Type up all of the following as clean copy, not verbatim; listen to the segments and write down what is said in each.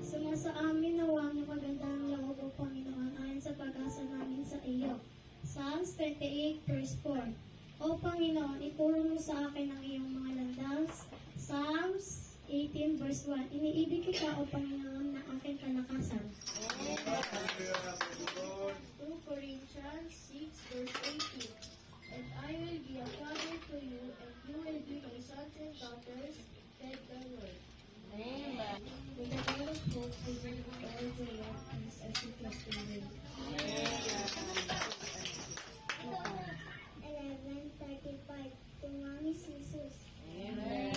Sumasa amin nawa ng magandang loob, O Panginoon, ayon sa pag-asa namin sa iyo. Psalms 38 verse 4. O Panginoon, ituro mo sa akin ang iyong mga landas. Psalms 18 verse 1. Iniibig kita, O Panginoon, na aking kalakasan. 2 Corinthians 6 verse 18. And I will be a father to you, and you will be my sons and daughters, said the Lord. Amen. With the God of hope, we bring all joy and peace as we trust in Him. 11:35. Tumamis Jesus. Amen.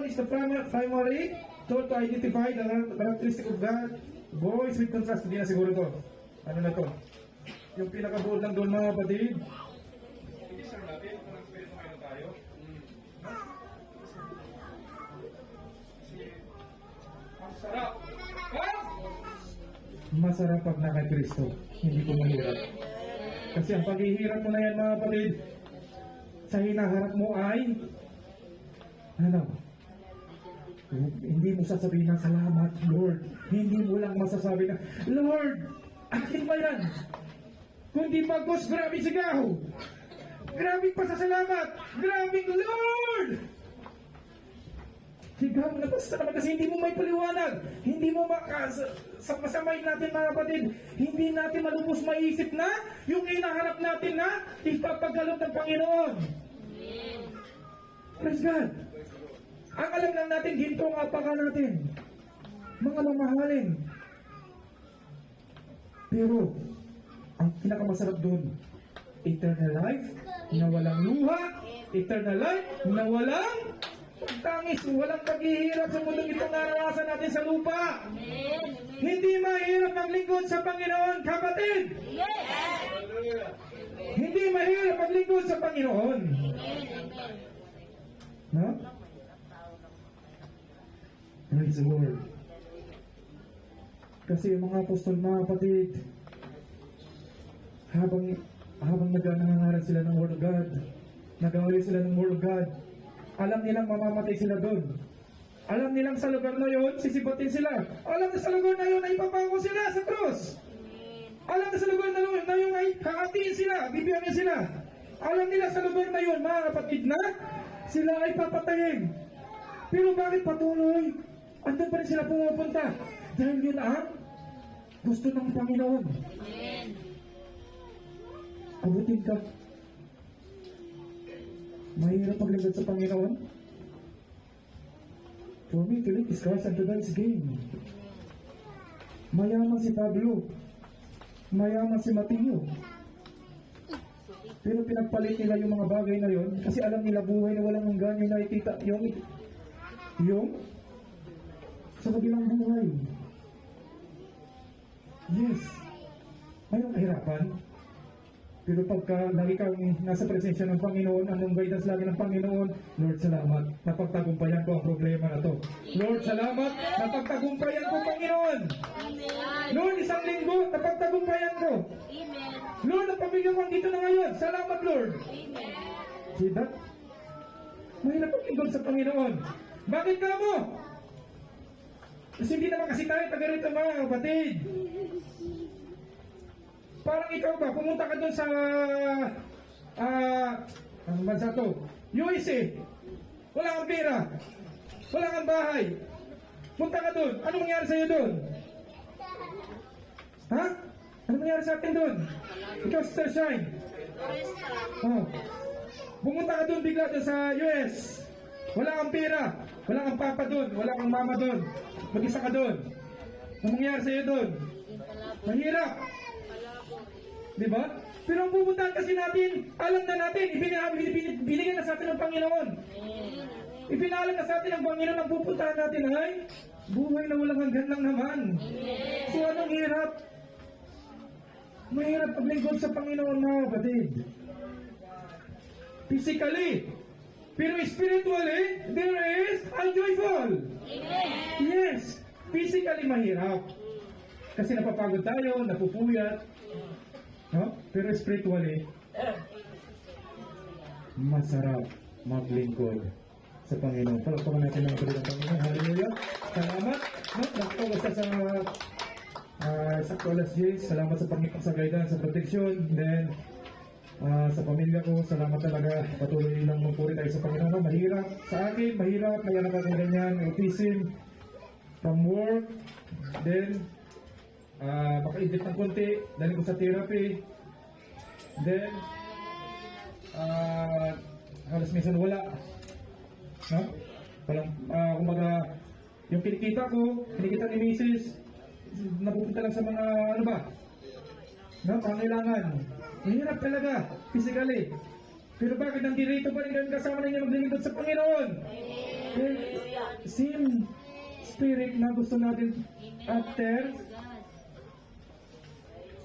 Is the primary tool to identify the characteristic of God. Boys with contrast, hindi na siguro to. Ano na to? Yung pinakabuod lang doon mga kapatid. Isang natin, kung nag-spirit mo kayo tayo. Ang sarap. Masarap pag na kay Kristo. Hindi ko mahirap. Kasi ang paghihirap mo na yan mga kapatid, sa hinaharap mo ay ano? Hindi mo sasabihin ng salamat, Lord. Hindi mo lang masasabi na, Lord, akin ba yan? Kundi bagos, grabe sigaw. Grabe pasasalamat. Grabe, Lord! Sigaw na basta naman kasi hindi mo may paliwanag. Hindi mo sa masamay natin mga kapatid, hindi natin malubos maisip na yung hinaharap natin na ipapagalot ng Panginoon. Praise God. Ang alam lang natin, ginto ang apaka natin. Mga mamahalin. Pero, ang pinakamasarap doon, eternal life na walang luha, eternal life na walang pagtangis, walang paghihirap sa mundong itong naranasan natin sa lupa. Amen. Hindi mahirap maglingkod sa Panginoon, kapatid. Yes. Hindi mahirap maglingkod sa Panginoon. Amen. No? Praise the Lord. Kasi yung mga apostol, mga kapatid, habang nangangaral sila ng Word of God, nag-awali sila ng Word of God, alam nilang mamamatay sila doon. Alam nilang sa lugar na yun, sisipatin sila. Alam na sa lugar na yun, ay ipapako sila sa krus. Alam na sa lugar na yun, ay hahatiin sila, bibiyangin sila. Alam nila sa lugar na yun, mga kapatid, na sila ay papatayin. Pero bakit patuloy? Andun pa rin sila pumupunta. Dahil yun ang gusto ng Panginoon. Abutin ka. Mahirap maglingkod sa Panginoon. For me to live is Christ and to die is gain. Mayaman si Pablo. Mayaman si Mateo. Pero pinagpalit nila yung mga bagay na yon kasi alam nila buhay na walang hanggan yung nakikita. Yung sa kabilang buhay. Yes. Mayroong kahirapan. Pero pagka lagi kang nasa presensya ng Panginoon, anong guidance lagi ng Panginoon, Lord, salamat, napagtagumpayan ko ang problema na to. Lord, salamat, napagtagumpayan ko, Panginoon. Lord, isang linggo, napagtagumpayan ko. Lord, ang pamilya ko dito na ngayon. Salamat, Lord. See that? Mahirap ang lingkod sa Panginoon. Bakit ka mo? Kasi hindi naman kasi tayo taga rito, mga kapatid. Parang ikaw ba, pumunta ka doon sa anong bansa to? USA. Wala kang pera. Wala kang bahay. Punta ka doon. Anong mangyari sa'yo doon? Ha? Anong mangyari sa atin doon? Ikaw, Sister Shine. Oh. Pumunta ka doon bigla doon sa US. Wala kang pera. Wala kang papa doon. Wala kang mama doon. Mag-isa ka doon. Anong mangyari sa'yo doon? Mahirap. Diba? Pero ang pupuntahan kasi natin, alam na natin, binigyan na sa atin ng Panginoon. Ipinalam na sa atin ng Panginoon ang pupuntahan natin ay buhay na walang hanggan lang naman. So anong hirap? Mahirap paglingkod sa Panginoon, mga kapatid. Physically. Pero spiritually, there is a joyful. Yes. Physically mahirap. Kasi napapagod tayo, napupuyat. No? Pero spiritually, masarap maglingkod sa Panginoon. Palagpakan natin ang kapatid ng Panginoon. Hallelujah. Salamat. No? Nakito basta sa Colas James. Salamat sa Panginoon sa guidance, sa protection. Then, sa pamilya ko, salamat talaga. Patuloy lang magpuri tayo sa Panginoon. Mahirap sa akin, mahirap. Kaya nakakaganyan, autism, from work. Then, makaidip ng konti, dahil ko sa therapy. Then, halos minsan wala. No? Walang, kumbaga, yung kinikita ko, kinikita ni Mrs., napupunta lang sa mga, ano ba? No? Pangailangan. Mahirap talaga, physically. Pero bakit nandito pa rin ganun kasama ninyo maglilingkod sa Panginoon? Same spirit na gusto natin after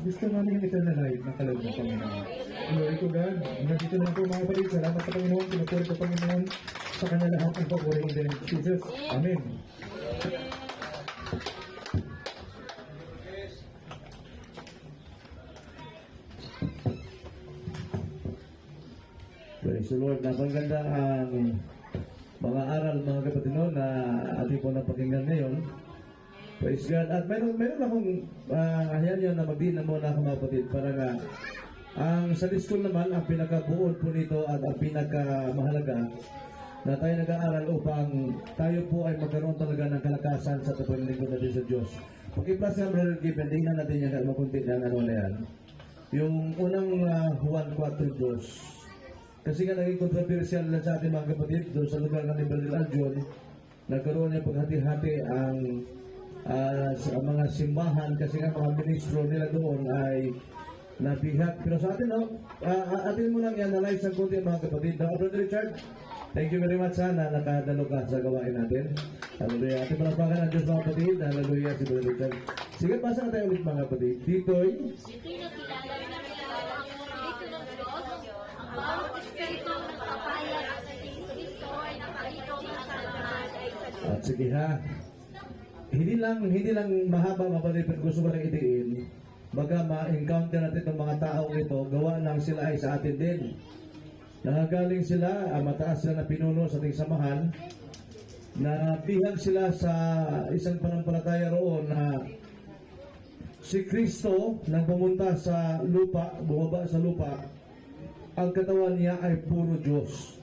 gusto namin yung eternal life na kaloob ng Panginoon. Glory to God. Nandito na po mga kapatid. Salamat sa Panginoon. Pinupuri ko Panginoon sa kanya lahat ng papuri in the name of Jesus. Amen. Praise the Lord. Napaganda ang mga aral mga kapatid no, na ating po napakinggan ngayon. Praise God. At meron akong ayan na magdiin na muna mga kapatid para nga ang Sunday School naman ang pinakabuod po nito at ang pinakamahalaga na tayo nag-aaral upang tayo po ay magkaroon talaga ng kalakasan sa pagpaglingkod natin sa Diyos. Pag-i-plus ng Brother Given, tingnan natin yan makunti ng ano na yan. Yung unang Juan 4:2. Kasi nga naging controversial na sa ating mga kapatid doon sa lugar ng Brother Aljon, nagkaroon niya paghati-hati ang sa mga simbahan kasi nga mga ministro nila doon ay nabihat. Pero sa atin, atin mo lang i-analyze ang konti mga kapatid. Brother Richard, thank you very much na nakadalo ka sa gawain natin. Hallelujah. Ating palapakan ang Diyos mga kapatid. Hallelujah si Brother Richard. Sige, pasa na tayo ulit mga kapatid. Dito'y ang bawat espiritu ng kapayag sa Kristo ay sige ha. Hindi lang mahaba mabalip pero gusto ko lang idiin. Baga ma-encounter natin itong mga taong ito, gawa lang sila ay sa atin din. Nakagaling sila, mataas sila na pinuno sa ating samahan, na bihag sila sa isang panampalataya roon na si Kristo nang pumunta sa lupa, bumaba sa lupa, ang katawan niya ay puro Diyos.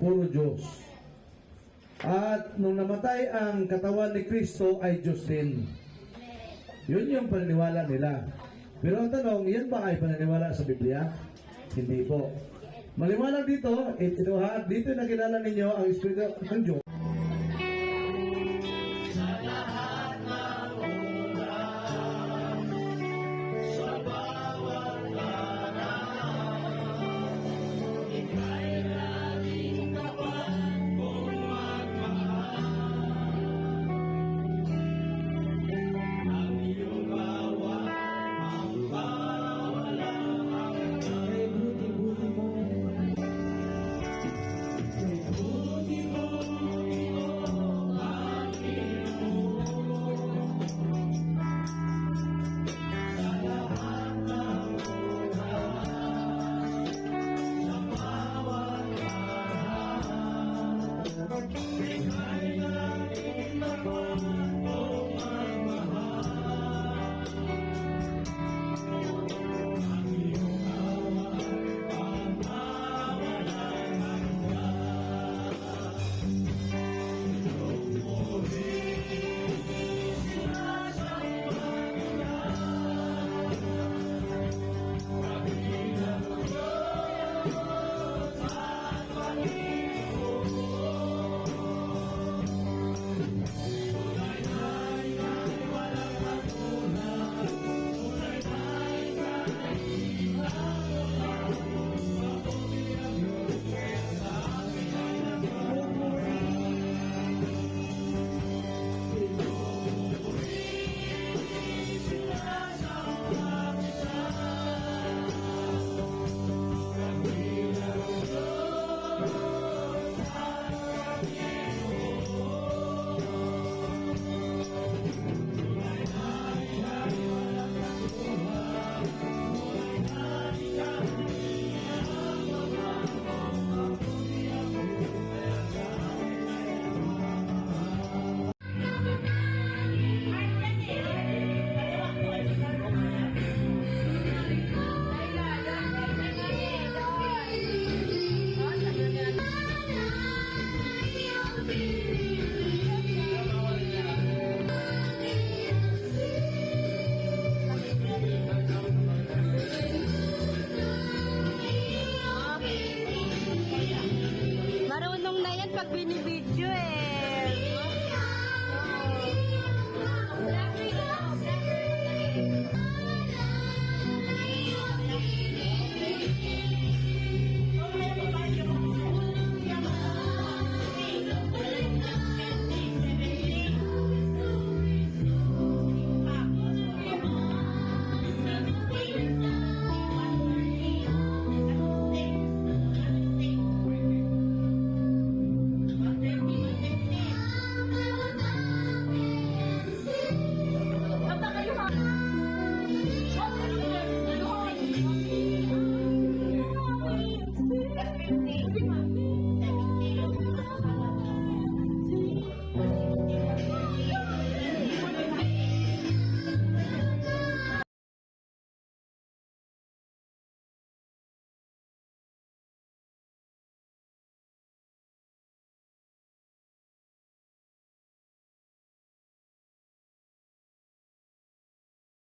Puro Diyos. At nung namatay ang katawan ni Kristo ay Diyos din. Yun yung paniniwala nila. Pero ang tanong, yan ba ay paniniwala sa Biblia? Hindi po. Maliwanag dito, ito ha, dito nakilala ninyo ang Espiritu ng Diyos. Marunong na yan pag binibidyo eh. Thank you.